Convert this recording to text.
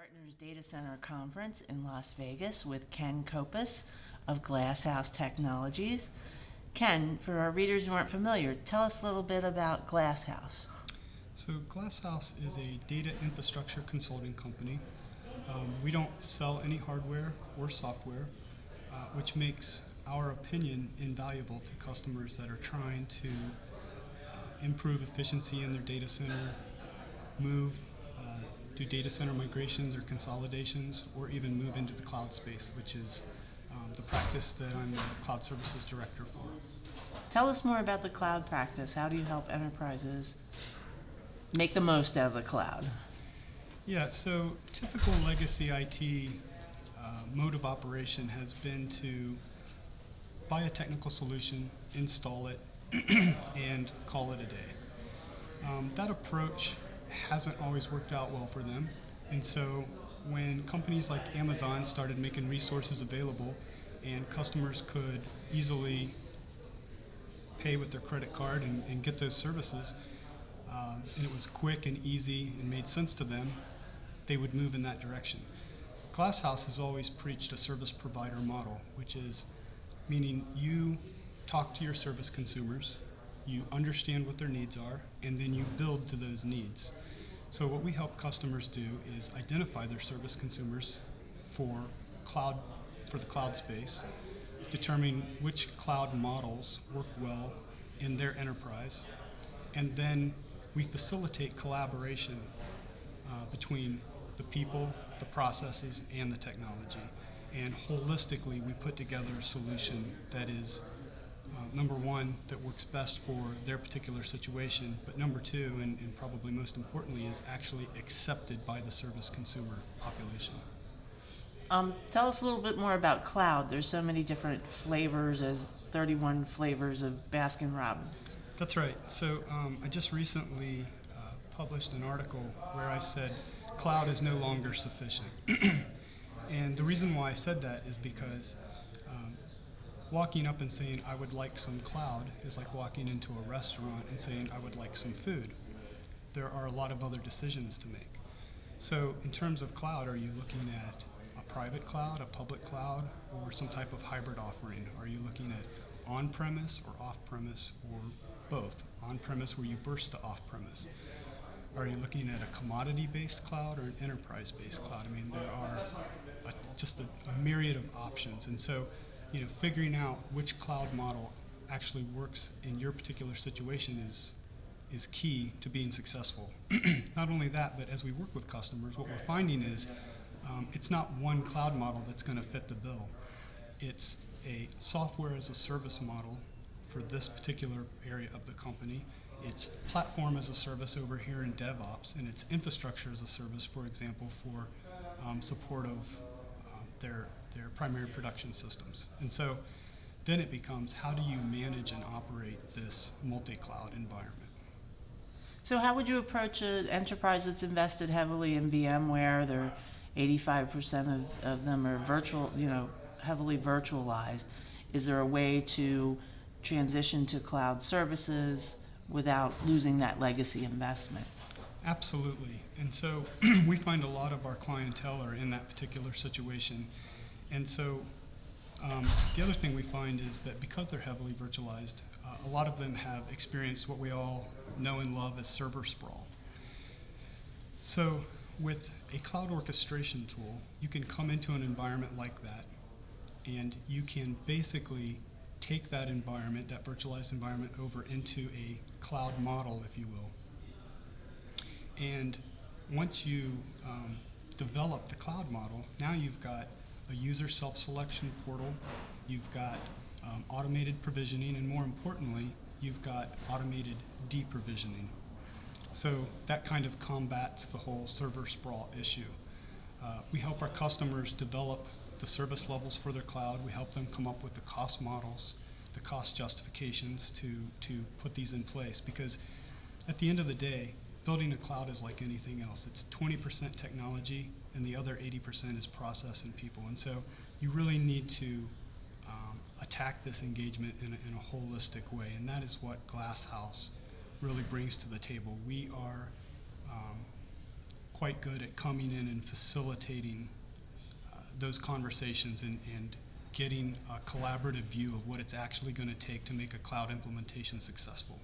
Gartner's Data Center Conference in Las Vegas with Ken Copas of Glasshouse Technologies. Ken, for our readers who aren't familiar, tell us a little bit about Glasshouse. So Glasshouse is a data infrastructure consulting company. We don't sell any hardware or software, which makes our opinion invaluable to customers that are trying to improve efficiency in their data center, do data center migrations or consolidations, or even move into the cloud space, which is the practice that I'm the Cloud Services Director for. Tell us more about the cloud practice. How do you help enterprises make the most out of the cloud? Yeah, so typical legacy IT mode of operation has been to buy a technical solution, install it, and call it a day. That approach hasn't always worked out well for them, and so when companies like Amazon started making resources available and customers could easily pay with their credit card and get those services, and it was quick and easy and made sense to them, they would move in that direction. Glasshouse has always preached a service provider model, which is meaning you talk to your service consumers, you understand what their needs are, and then you build to those needs. So what we help customers do is identify their service consumers for the cloud space, determine which cloud models work well in their enterprise, and then we facilitate collaboration between the people, the processes, and the technology. And holistically, we put together a solution that is number one, that works best for their particular situation, but number two, and probably most importantly, is actually accepted by the service consumer population. Tell us a little bit more about cloud. There's so many different flavors, as 31 flavors of Baskin-Robbins. That's right. So I just recently published an article where I said cloud is no longer sufficient. And the reason why I said that is because walking up and saying, I would like some cloud, is like walking into a restaurant and saying, I would like some food. There are a lot of other decisions to make. So in terms of cloud, are you looking at a private cloud, a public cloud, or some type of hybrid offering? Are you looking at on-premise or off-premise, or both? On-premise where you burst to off-premise. Are you looking at a commodity-based cloud or an enterprise-based cloud? I mean, there are just a myriad of options. And so, figuring out which cloud model actually works in your particular situation is key to being successful. Not only that, but as we work with customers, what we're finding is it's not one cloud model that's going to fit the bill. It's a software as a service model for this particular area of the company. It's platform as a service over here in DevOps, and it's infrastructure as a service, for example, for support of their primary production systems. And so then it becomes, how do you manage and operate this multi-cloud environment? So how would you approach an enterprise that's invested heavily in VMware? They're 85% of them are virtual, heavily virtualized. Is there a way to transition to cloud services without losing that legacy investment? Absolutely. And so we find a lot of our clientele are in that particular situation. And so the other thing we find is that because they're heavily virtualized, a lot of them have experienced what we all know and love as server sprawl. So with a cloud orchestration tool, you can come into an environment like that, and you can basically take that environment, that virtualized environment, over into a cloud model, if you will. And once you develop the cloud model, now you've got a user self-selection portal, you've got automated provisioning, and more importantly, you've got automated deprovisioning. So that kind of combats the whole server sprawl issue. We help our customers develop the service levels for their cloud. We help them come up with the cost models, the cost justifications to put these in place, because at the end of the day, building a cloud is like anything else. It's 20% technology, and the other 80% is process and people. And so you really need to attack this engagement in a holistic way, and that is what Glasshouse really brings to the table. We are quite good at coming in and facilitating those conversations and getting a collaborative view of what it's actually going to take to make a cloud implementation successful.